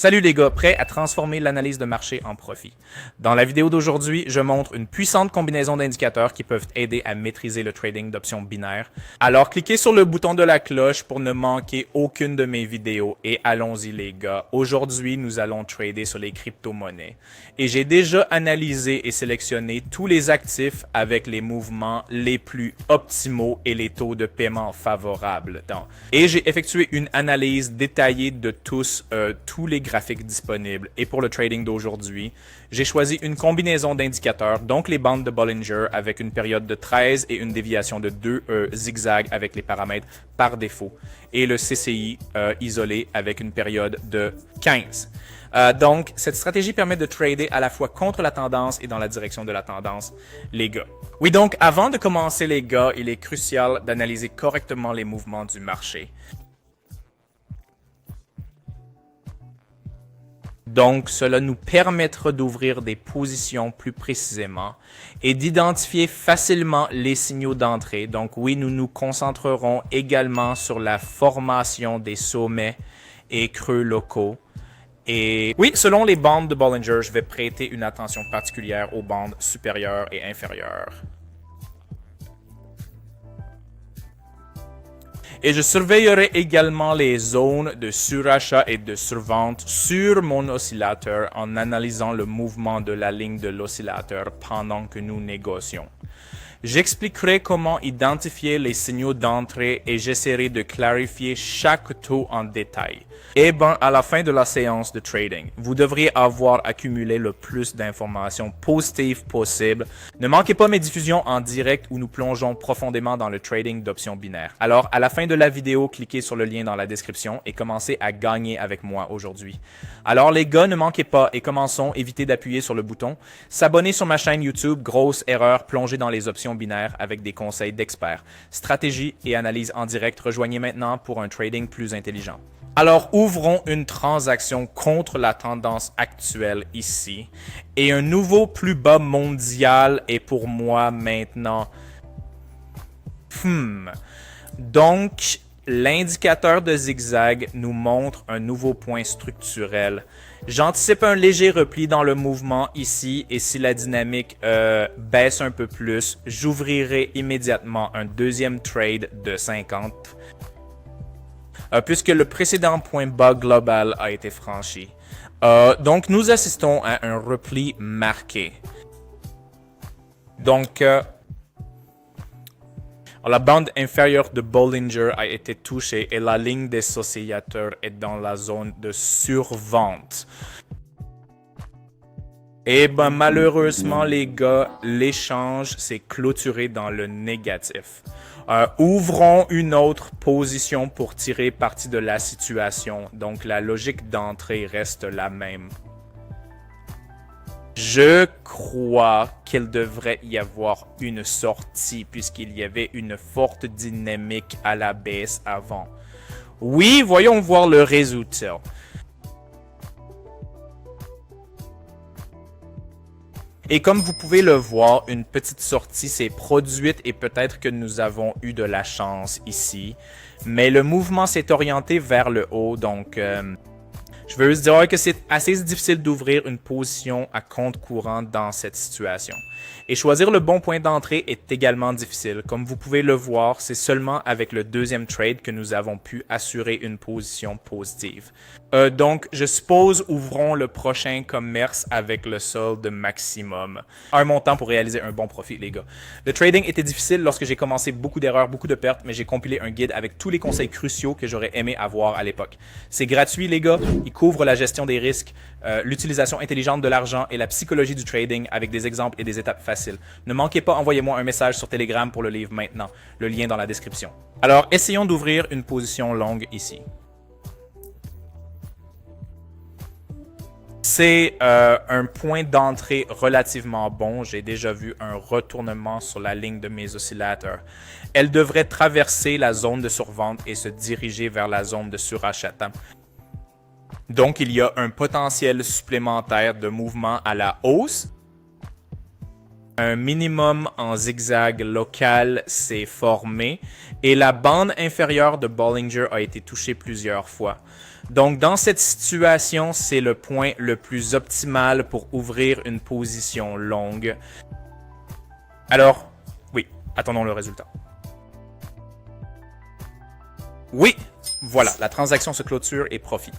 Salut les gars, prêts à transformer l'analyse de marché en profit. Dans la vidéo d'aujourd'hui, je montre une puissante combinaison d'indicateurs qui peuvent aider à maîtriser le trading d'options binaires. Alors cliquez sur le bouton de la cloche pour ne manquer aucune de mes vidéos et allons-y les gars. Aujourd'hui, nous allons trader sur les crypto-monnaies. Et j'ai déjà analysé et sélectionné tous les actifs avec les mouvements les plus optimaux et les taux de paiement favorables. Et j'ai effectué une analyse détaillée de tous les graphiques disponibles. Et pour le trading d'aujourd'hui, j'ai choisi une combinaison d'indicateurs, donc les bandes de Bollinger avec une période de 13 et une déviation de 2 zigzags avec les paramètres par défaut. Et le CCI isolé avec une période de 15. Donc, cette stratégie permet de trader à la fois contre la tendance et dans la direction de la tendance, les gars. Oui, donc, avant de commencer, les gars, il est crucial d'analyser correctement les mouvements du marché. Donc, cela nous permettra d'ouvrir des positions plus précisément et d'identifier facilement les signaux d'entrée. Donc, oui, nous nous concentrerons également sur la formation des sommets et creux locaux. Et oui, selon les bandes de Bollinger, je vais prêter une attention particulière aux bandes supérieures et inférieures. Et je surveillerai également les zones de surachat et de survente sur mon oscillateur en analysant le mouvement de la ligne de l'oscillateur pendant que nous négocions. J'expliquerai comment identifier les signaux d'entrée et j'essaierai de clarifier chaque taux en détail. Et à la fin de la séance de trading, vous devriez avoir accumulé le plus d'informations positives possible. Ne manquez pas mes diffusions en direct où nous plongeons profondément dans le trading d'options binaires. Alors, à la fin de la vidéo, cliquez sur le lien dans la description et commencez à gagner avec moi aujourd'hui. Alors les gars, ne manquez pas et commençons, évitez d'appuyer sur le bouton. S'abonner sur ma chaîne YouTube, grosse erreur, plonger dans les options binaires avec des conseils d'experts. Stratégie et analyse en direct, rejoignez maintenant pour un trading plus intelligent. Alors, ouvrons une transaction contre la tendance actuelle ici. Et un nouveau plus bas mondial est pour moi maintenant. Donc, l'indicateur de zigzag nous montre un nouveau point structurel. J'anticipe un léger repli dans le mouvement ici et si la dynamique baisse un peu plus, j'ouvrirai immédiatement un deuxième trade de 50. Puisque le précédent point bas global a été franchi. Donc, nous assistons à un repli marqué. Donc, la bande inférieure de Bollinger a été touchée et la ligne des oscillateurs est dans la zone de survente. Et malheureusement, les gars, l'échange s'est clôturé dans le négatif. Ouvrons une autre position pour tirer parti de la situation. Donc, la logique d'entrée reste la même. Je crois qu'il devrait y avoir une sortie puisqu'il y avait une forte dynamique à la baisse avant. Oui, voyons voir le résultat. Et comme vous pouvez le voir, une petite sortie s'est produite et peut-être que nous avons eu de la chance ici. Mais le mouvement s'est orienté vers le haut, donc je veux juste dire que c'est assez difficile d'ouvrir une position à compte courant dans cette situation. Et choisir le bon point d'entrée est également difficile. Comme vous pouvez le voir, c'est seulement avec le deuxième trade que nous avons pu assurer une position positive. Donc, je suppose ouvrons le prochain commerce avec le solde maximum. Un montant pour réaliser un bon profit, les gars. Le trading était difficile lorsque j'ai commencé, beaucoup d'erreurs, beaucoup de pertes, mais j'ai compilé un guide avec tous les conseils cruciaux que j'aurais aimé avoir à l'époque. C'est gratuit, les gars. Il couvre la gestion des risques, l'utilisation intelligente de l'argent et la psychologie du trading avec des exemples et des étapes faciles. Ne manquez pas, envoyez-moi un message sur Telegram pour le livre maintenant. Le lien dans la description. Alors, essayons d'ouvrir une position longue ici. C'est un point d'entrée relativement bon. J'ai déjà vu un retournement sur la ligne de mes oscillateurs. Elle devrait traverser la zone de survente et se diriger vers la zone de surachat. Donc, il y a un potentiel supplémentaire de mouvement à la hausse. Un minimum en zigzag local s'est formé et la bande inférieure de Bollinger a été touchée plusieurs fois. Donc, dans cette situation, c'est le point le plus optimal pour ouvrir une position longue. Alors, oui, attendons le résultat. Oui, voilà, la transaction se clôture et profit.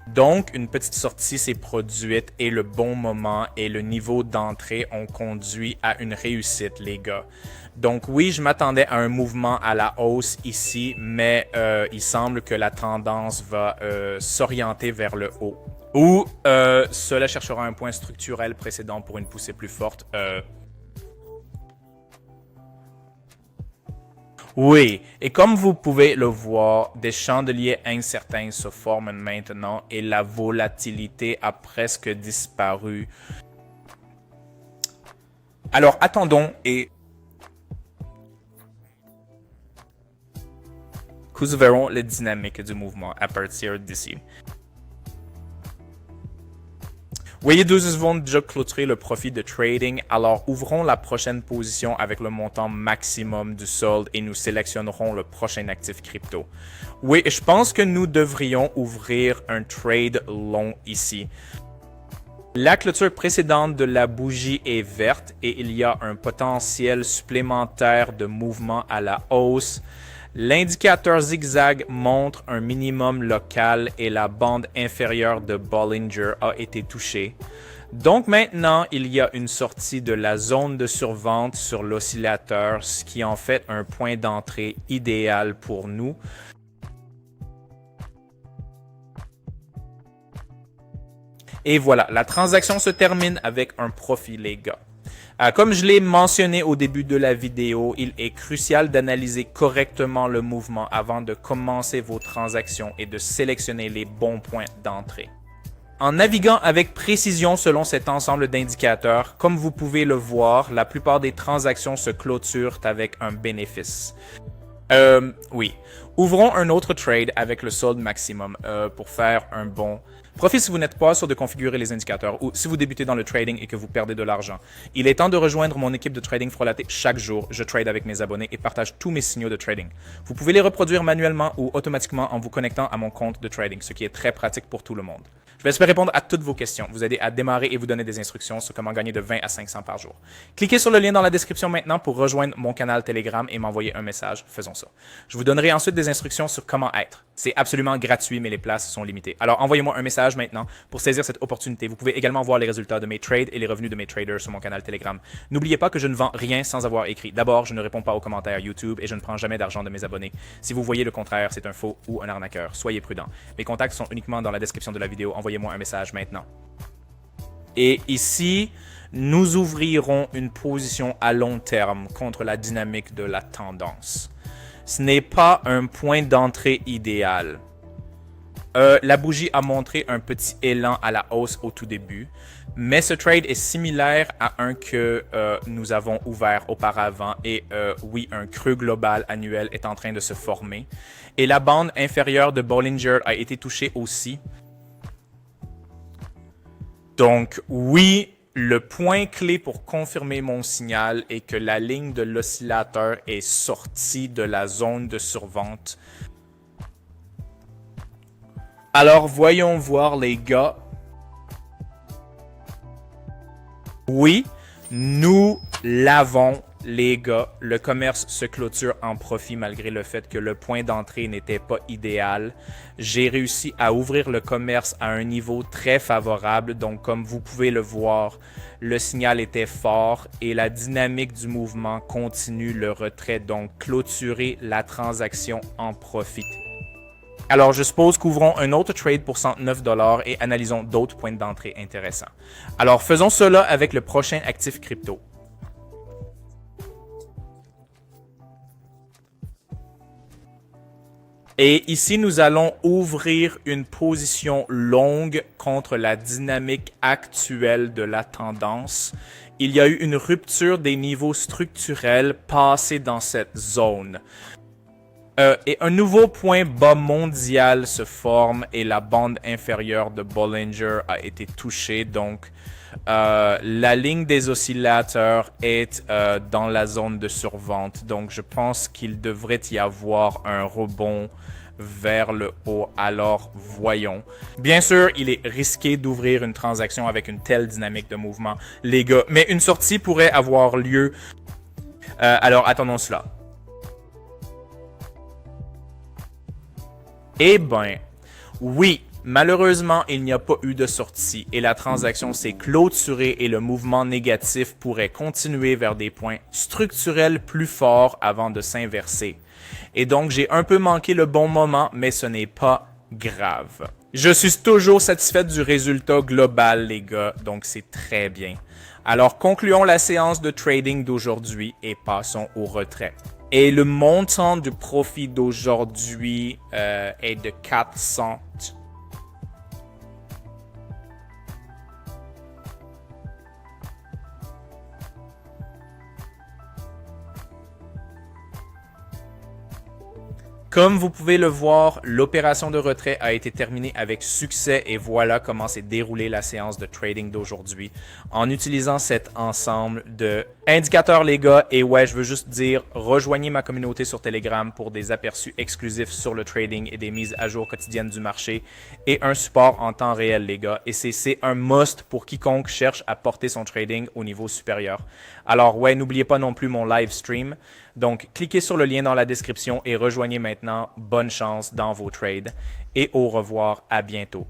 Donc, une petite sortie s'est produite et le bon moment et le niveau d'entrée ont conduit à une réussite, les gars. Donc oui, je m'attendais à un mouvement à la hausse ici, mais il semble que la tendance va s'orienter vers le haut. Ou cela cherchera un point structurel précédent pour une poussée plus forte. Oui, et comme vous pouvez le voir, des chandeliers incertains se forment maintenant et la volatilité a presque disparu. Alors attendons et nous verrons les dynamiques du mouvement à partir d'ici. Voyez 12 secondes déjà clôturer le profit de trading, alors ouvrons la prochaine position avec le montant maximum du solde et nous sélectionnerons le prochain actif crypto. Oui, je pense que nous devrions ouvrir un trade long ici. La clôture précédente de la bougie est verte et il y a un potentiel supplémentaire de mouvement à la hausse. L'indicateur zigzag montre un minimum local et la bande inférieure de Bollinger a été touchée. Donc maintenant, il y a une sortie de la zone de survente sur l'oscillateur, ce qui en fait un point d'entrée idéal pour nous. Et voilà, la transaction se termine avec un profit, les gars. Comme je l'ai mentionné au début de la vidéo, il est crucial d'analyser correctement le mouvement avant de commencer vos transactions et de sélectionner les bons points d'entrée. En naviguant avec précision selon cet ensemble d'indicateurs, comme vous pouvez le voir, la plupart des transactions se clôturent avec un bénéfice. Oui. Ouvrons un autre trade avec le solde maximum pour faire un bon profit si vous n'êtes pas sûr de configurer les indicateurs ou si vous débutez dans le trading et que vous perdez de l'argent. Il est temps de rejoindre mon équipe de trading frelaté chaque jour. Je trade avec mes abonnés et partage tous mes signaux de trading. Vous pouvez les reproduire manuellement ou automatiquement en vous connectant à mon compte de trading, ce qui est très pratique pour tout le monde. Je vais essayer de répondre à toutes vos questions, vous aider à démarrer et vous donner des instructions sur comment gagner de 20 à 500 par jour. Cliquez sur le lien dans la description maintenant pour rejoindre mon canal Telegram et m'envoyer un message. Faisons ça. Je vous donnerai ensuite des instructions sur comment être. C'est absolument gratuit, mais les places sont limitées. Alors envoyez-moi un message maintenant pour saisir cette opportunité. Vous pouvez également voir les résultats de mes trades et les revenus de mes traders sur mon canal Telegram. N'oubliez pas que je ne vends rien sans avoir écrit. D'abord, je ne réponds pas aux commentaires YouTube et je ne prends jamais d'argent de mes abonnés. Si vous voyez le contraire, c'est un faux ou un arnaqueur. Soyez prudents. Mes contacts sont uniquement dans la description de la vidéo. Envoyez-moi un message maintenant. Et ici, nous ouvrirons une position à long terme contre la dynamique de la tendance. Ce n'est pas un point d'entrée idéal. La bougie a montré un petit élan à la hausse au tout début, mais ce trade est similaire à un que nous avons ouvert auparavant et oui, un creux global annuel est en train de se former. Et la bande inférieure de Bollinger a été touchée aussi. Donc oui, le point clé pour confirmer mon signal est que la ligne de l'oscillateur est sortie de la zone de survente. Alors voyons voir les gars. Oui, nous l'avons les gars. Le commerce se clôture en profit malgré le fait que le point d'entrée n'était pas idéal. J'ai réussi à ouvrir le commerce à un niveau très favorable. Donc comme vous pouvez le voir, le signal était fort et la dynamique du mouvement continue le retrait. Donc clôturer la transaction en profit. Alors, je suppose qu'ouvrons un autre trade pour 109 $ et analysons d'autres points d'entrée intéressants. Alors, faisons cela avec le prochain actif crypto. Et ici, nous allons ouvrir une position longue contre la dynamique actuelle de la tendance. Il y a eu une rupture des niveaux structurels passés dans cette zone. Et un nouveau point bas mondial se forme et la bande inférieure de Bollinger a été touchée. Donc, la ligne des oscillateurs est dans la zone de survente. Donc, je pense qu'il devrait y avoir un rebond vers le haut. Alors, voyons. Bien sûr, il est risqué d'ouvrir une transaction avec une telle dynamique de mouvement, les gars. Mais une sortie pourrait avoir lieu. Alors, attendons cela. Eh ben, oui, malheureusement, il n'y a pas eu de sortie et la transaction s'est clôturée et le mouvement négatif pourrait continuer vers des points structurels plus forts avant de s'inverser. Et donc, j'ai un peu manqué le bon moment, mais ce n'est pas grave. Je suis toujours satisfait du résultat global, les gars, donc c'est très bien. Alors, concluons la séance de trading d'aujourd'hui et passons au retrait. Et le montant du profit d'aujourd'hui est de 400. Comme vous pouvez le voir, l'opération de retrait a été terminée avec succès et voilà comment s'est déroulée la séance de trading d'aujourd'hui en utilisant cet ensemble de indicateurs, les gars. Et ouais, je veux juste dire, rejoignez ma communauté sur Telegram pour des aperçus exclusifs sur le trading et des mises à jour quotidiennes du marché et un support en temps réel, les gars. Et c'est un must pour quiconque cherche à porter son trading au niveau supérieur. Alors ouais, n'oubliez pas non plus mon live stream. Donc, cliquez sur le lien dans la description et rejoignez maintenant. Bonne chance dans vos trades et au revoir, à bientôt.